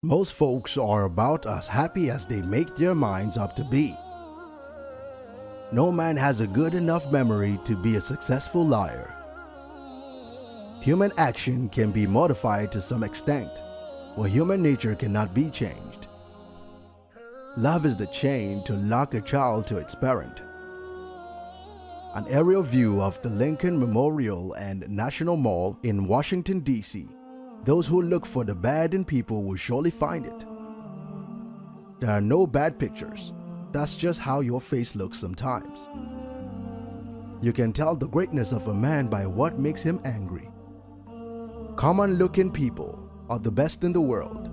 Most folks are about as happy as they make their minds up to be. No man has a good enough memory to be a successful liar. Human action can be modified to some extent, but human nature cannot be changed. Love is the chain to lock a child to its parent. An aerial view of the Lincoln Memorial and National Mall in Washington, D.C. Those who look for the bad in people will surely find it. There are no bad pictures. That's just how your face looks sometimes. You can tell the greatness of a man by what makes him angry. Common-looking people are the best in the world.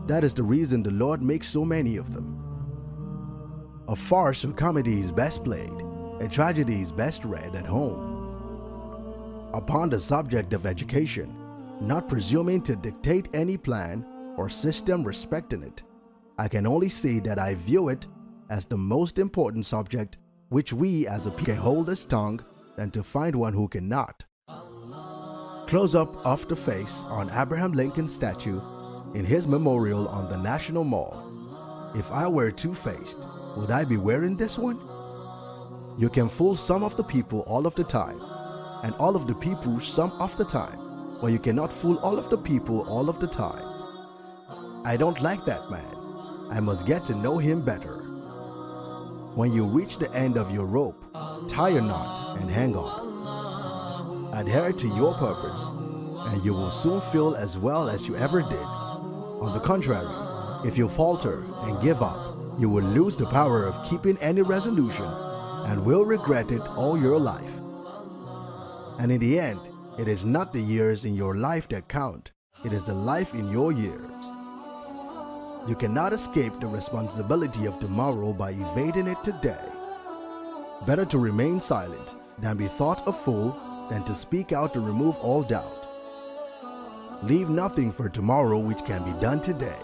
That is the reason the Lord makes so many of them. A farce or comedy is best played. A tragedy is best read at home. Upon the subject of education, not presuming to dictate any plan or system respecting it, I can only say that I view it as the most important subject which we as a people can hold as tongue than to find one who cannot. Close-up of the face on Abraham Lincoln's statue in his memorial on the National Mall. If I were two-faced, would I be wearing this one? You can fool some of the people all of the time, and all of the people some of the time, but you cannot fool all of the people all of the time. I don't like that man. I must get to know him better. When you reach the end of your rope, tie a knot and hang on. Adhere to your purpose, and you will soon feel as well as you ever did. On the contrary, if you falter and give up, you will lose the power of keeping any resolution and will regret it all your life. And in the end, it is not the years in your life that count, it is the life in your years. You cannot escape the responsibility of tomorrow by evading it today. Better to remain silent than be thought a fool than to speak out to remove all doubt. Leave nothing for tomorrow which can be done today.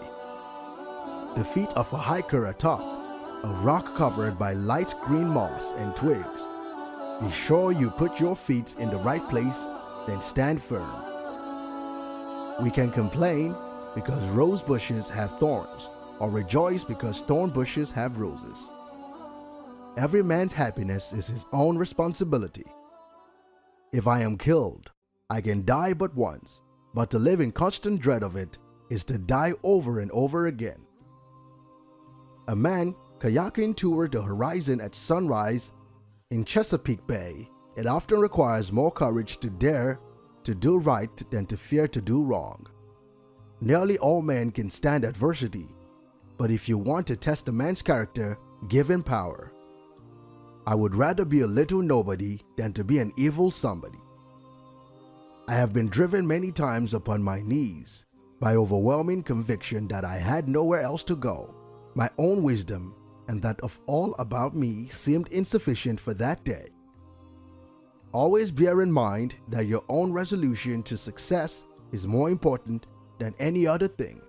The feet of a hiker atop a rock covered by light green moss and twigs. Be sure you put your feet in the right place, then stand firm. We can complain because rose bushes have thorns, or rejoice because thorn bushes have roses. Every man's happiness is his own responsibility. If I am killed, I can die but once, but to live in constant dread of it is to die over and over again. A man kayaking toward the horizon at sunrise in Chesapeake Bay, it often requires more courage to dare to do right than to fear to do wrong. Nearly all men can stand adversity, but if you want to test a man's character, give him power. I would rather be a little nobody than to be an evil somebody. I have been driven many times upon my knees by overwhelming conviction that I had nowhere else to go. My own wisdom and that of all about me seemed insufficient for that day. Always bear in mind that your own resolution to success is more important than any other thing.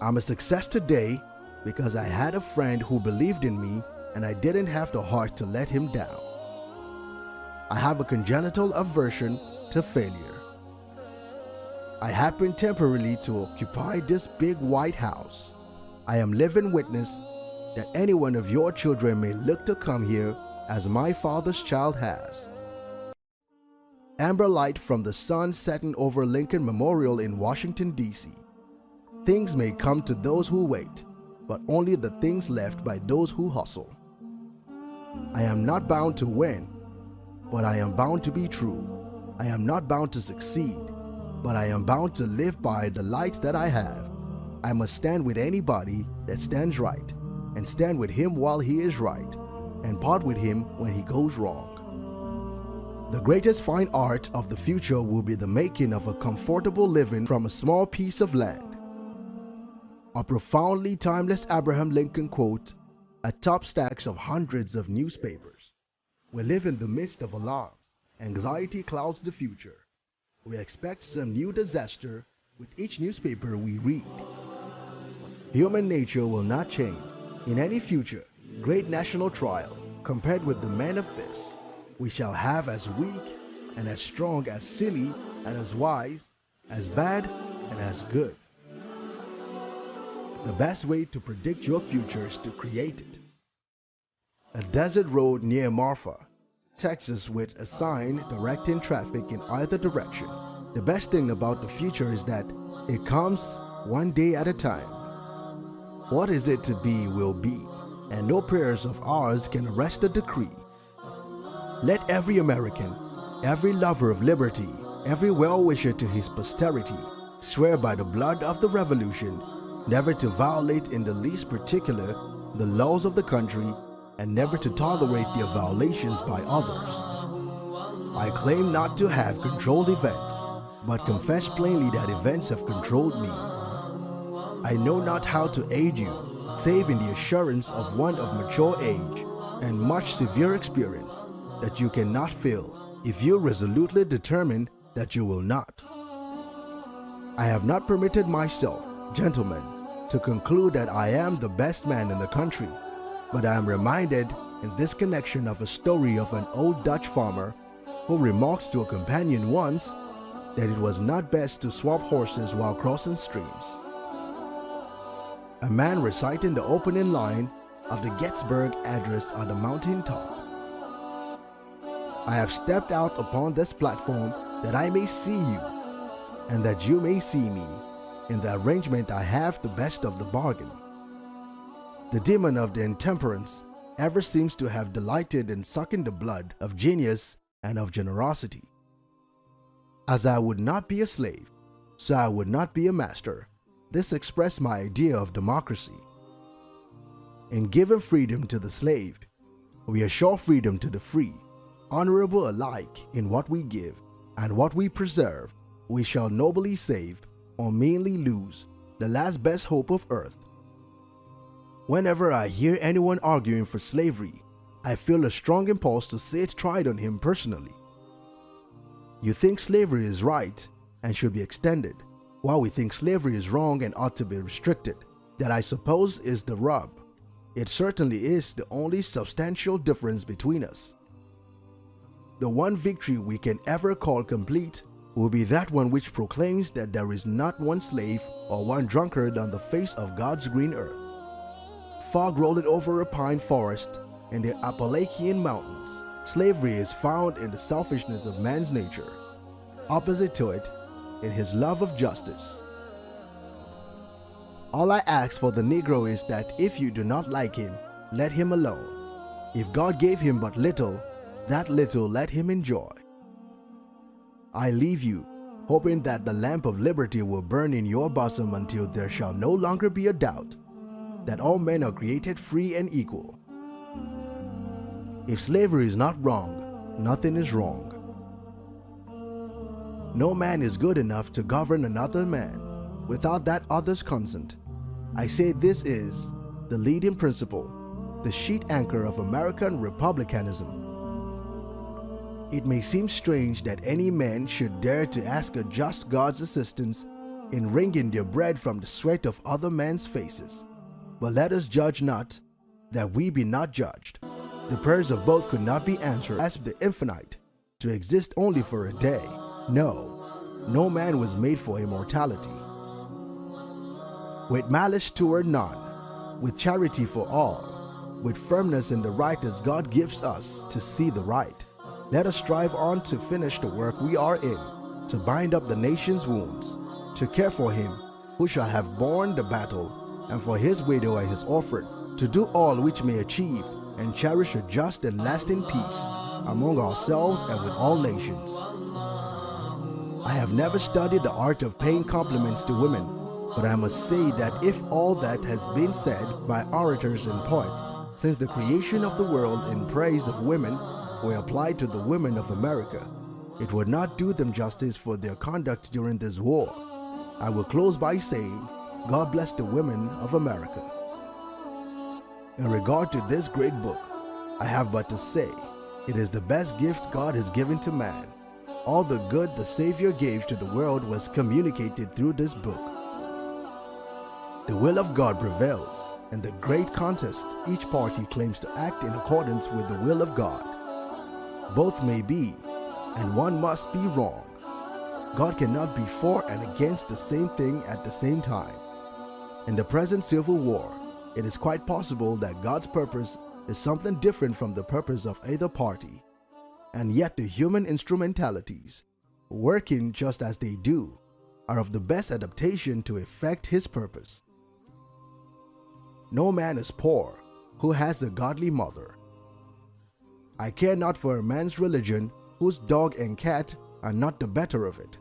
I'm a success today because I had a friend who believed in me and I didn't have the heart to let him down. I have a congenital aversion to failure. I happen temporarily to occupy this big white house. I am living witness that any one of your children may look to come here as my father's child has. Amber light from the sun setting over Lincoln Memorial in Washington, D.C. Things may come to those who wait, but only the things left by those who hustle. I am not bound to win, but I am bound to be true. I am not bound to succeed, but I am bound to live by the light that I have. I must stand with anybody that stands right, and stand with him while he is right, and part with him when he goes wrong. The greatest fine art of the future will be the making of a comfortable living from a small piece of land. A profoundly timeless Abraham Lincoln quote atop stacks of hundreds of newspapers. We live in the midst of alarms. Anxiety clouds the future. We expect some new disaster with each newspaper we read. Human nature will not change. In any future great national trial, compared with the men of this, we shall have as weak and as strong, as silly and as wise, as bad and as good. The best way to predict your future is to create it. A desert road near Marfa, Texas, with a sign directing traffic in either direction. The best thing about the future is that it comes one day at a time. What is it to be will be, and no prayers of ours can arrest the decree. Let every American, every lover of liberty, every well-wisher to his posterity, swear by the blood of the revolution never to violate in the least particular the laws of the country and never to tolerate their violations by others. I claim not to have controlled events, but confess plainly that events have controlled me. I know not how to aid you, save in the assurance of one of mature age and much severe experience, that you cannot fail if you resolutely determine that you will not. I have not permitted myself, gentlemen, to conclude that I am the best man in the country, but I am reminded in this connection of a story of an old Dutch farmer who remarks to a companion once that it was not best to swap horses while crossing streams. A man reciting the opening line of the Gettysburg Address on the mountain top. I have stepped out upon this platform that I may see you, and that you may see me. In the arrangement I have the best of the bargain. The demon of the intemperance ever seems to have delighted in sucking the blood of genius and of generosity. As I would not be a slave, so I would not be a master. This expressed my idea of democracy. In giving freedom to the slave, we assure freedom to the free. Honorable alike in what we give and what we preserve, we shall nobly save or meanly lose the last best hope of earth. Whenever I hear anyone arguing for slavery, I feel a strong impulse to say it tried on him personally. You think slavery is right and should be extended, while we think slavery is wrong and ought to be restricted. That, I suppose, is the rub. It certainly is the only substantial difference between us. The one victory we can ever call complete will be that one which proclaims that there is not one slave or one drunkard on the face of God's green earth. Fog rolling over a pine forest in the Appalachian Mountains, slavery is found in the selfishness of man's nature. Opposite to it, in his love of justice. All I ask for the Negro is that if you do not like him, let him alone. If God gave him but little, that little let him enjoy. I leave you, hoping that the lamp of liberty will burn in your bosom until there shall no longer be a doubt that all men are created free and equal. If slavery is not wrong, nothing is wrong. No man is good enough to govern another man without that other's consent. I say this is the leading principle, the sheet anchor of American republicanism. It may seem strange that any man should dare to ask a just God's assistance in wringing their bread from the sweat of other men's faces. But let us judge not, that we be not judged. The prayers of both could not be answered. Ask the infinite to exist only for a day. No man was made for immortality. With malice toward none, with charity for all, with firmness in the right as God gives us to see the right, let us strive on to finish the work we are in, to bind up the nation's wounds, to care for him who shall have borne the battle, and for his widow and his orphan, to do all which may achieve and cherish a just and lasting peace among ourselves and with all nations. I have never studied the art of paying compliments to women, but I must say that if all that has been said by orators and poets since the creation of the world in praise of women were applied to the women of America, it would not do them justice for their conduct during this war. I will close by saying, God bless the women of America. In regard to this great book, I have but to say, it is the best gift God has given to man. All the good the Savior gave to the world was communicated through this book. The will of God prevails. In the great contests, each party claims to act in accordance with the will of God. Both may be, and one must be wrong. God cannot be for and against the same thing at the same time. In the present civil war, it is quite possible that God's purpose is something different from the purpose of either party, and yet the human instrumentalities, working just as they do, are of the best adaptation to effect His purpose. No man is poor who has a godly mother. I care not for a man's religion whose dog and cat are not the better of it.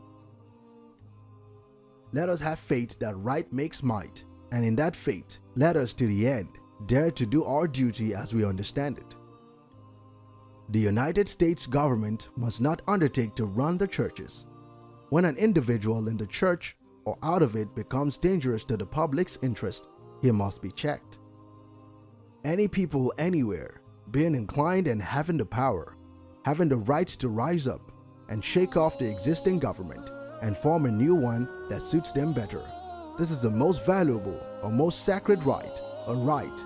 Let us have faith that right makes might, and in that faith, let us to the end dare to do our duty as we understand it. The United States government must not undertake to run the churches. When an individual in the church or out of it becomes dangerous to the public's interest, he must be checked. Any people anywhere, being inclined and having the power, having the rights to rise up and shake off the existing government and form a new one that suits them better. This is the most valuable or most sacred right, a right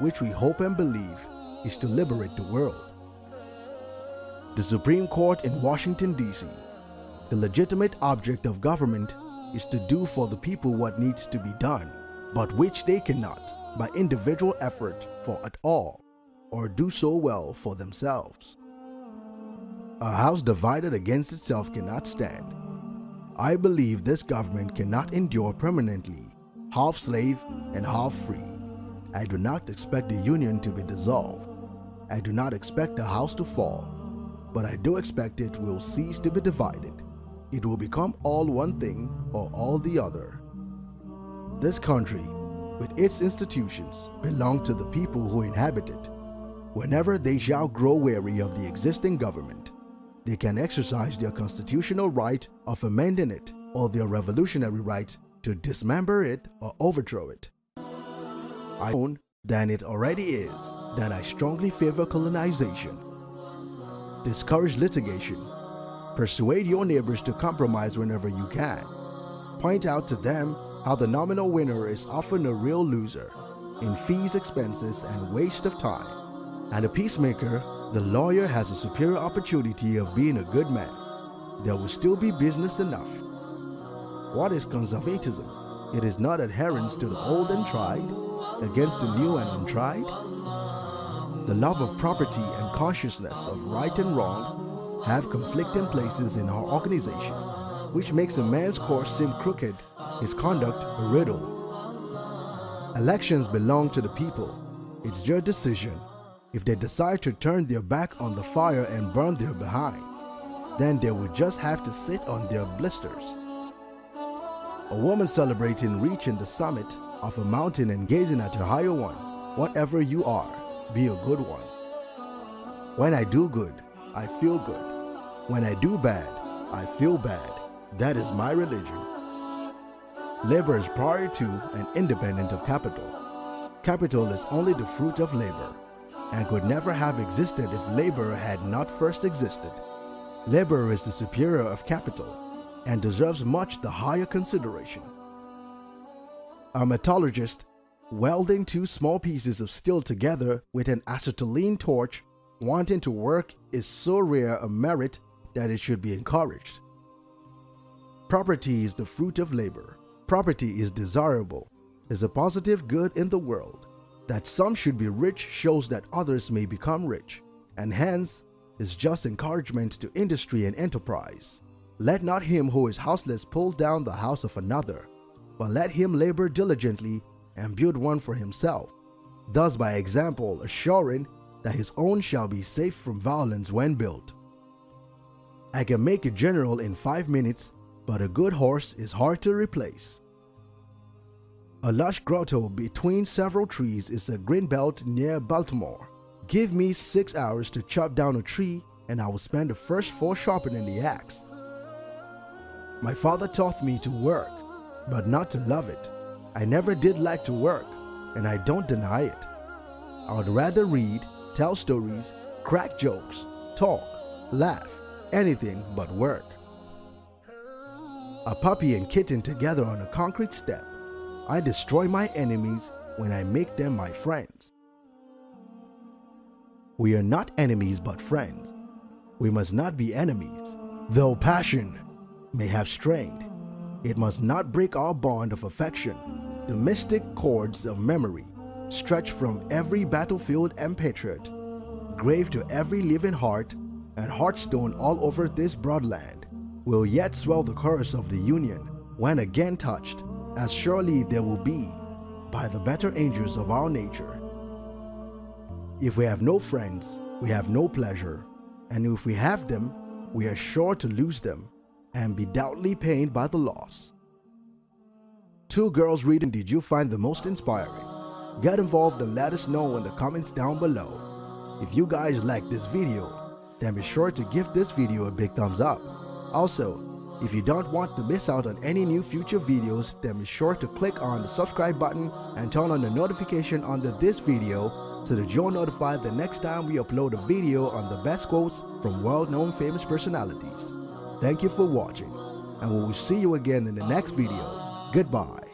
which we hope and believe is to liberate the world. The Supreme Court in Washington, D.C., the legitimate object of government is to do for the people what needs to be done, but which they cannot, by individual effort, for at all, or do so well for themselves. A house divided against itself cannot stand. I believe this government cannot endure permanently, half slave and half free. I do not expect the union to be dissolved. I do not expect the house to fall, but I do expect it will cease to be divided. It will become all one thing or all the other. This country, with its institutions, belong to the people who inhabit it. Whenever they shall grow weary of the existing government, they can exercise their constitutional right of amending it or their revolutionary right to dismember it or overthrow it. I own than it already is, then I strongly favor colonization. Discourage litigation. Persuade your neighbors to compromise whenever you can. Point out to them how the nominal winner is often a real loser in fees, expenses, and waste of time. And the peacemaker, the lawyer, has a superior opportunity of being a good man. There will still be business enough. What is conservatism? It is not adherence to the old and tried against the new and untried. The love of property and consciousness of right and wrong have conflicting places in our organization, which makes a man's course seem crooked, his conduct a riddle. Elections belong to the people. It's their decision. If they decide to turn their back on the fire and burn their behinds, then they would just have to sit on their blisters. A woman celebrating reaching the summit of a mountain and gazing at a higher one. Whatever you are, be a good one. When I do good, I feel good. When I do bad, I feel bad. That is my religion. Labor is prior to and independent of capital. Capital is only the fruit of labor, and could never have existed if labor had not first existed. Labor is the superior of capital, and deserves much the higher consideration. A metallurgist welding two small pieces of steel together with an acetylene torch, wanting to work, is so rare a merit that it should be encouraged. Property is the fruit of labor. Property is desirable, is a positive good in the world. That some should be rich shows that others may become rich, and hence is just encouragement to industry and enterprise. Let not him who is houseless pull down the house of another, but let him labor diligently and build one for himself, thus by example assuring that his own shall be safe from violence when built. I can make a general in 5 minutes, but a good horse is hard to replace. A lush grotto between several trees is a green belt near Baltimore. Give me 6 hours to chop down a tree, and I will spend the first 4 sharpening the axe. My father taught me to work, but not to love it. I never did like to work, and I don't deny it. I would rather read, tell stories, crack jokes, talk, laugh, anything but work. A puppy and kitten together on a concrete step. I destroy my enemies when I make them my friends. We are not enemies but friends. We must not be enemies. Though passion may have strained, it must not break our bond of affection. The mystic cords of memory stretch from every battlefield and patriot, graved to every living heart and hearthstone all over this broad land, will yet swell the chorus of the Union when again touched, as surely there will be, by the better angels of our nature. If we have no friends, we have no pleasure, and if we have them, we are sure to lose them and be doubtly pained by the loss. Two girls reading did you find the most inspiring? Get involved and let us know in the comments down below. If you guys like this video, then be sure to give this video a big thumbs up. Also, if you don't want to miss out on any new future videos, then be sure to click on the subscribe button and turn on the notification under this video so that you're notified the next time we upload a video on the best quotes from world-known famous personalities. Thank you for watching, and we will see you again in the next video. Goodbye.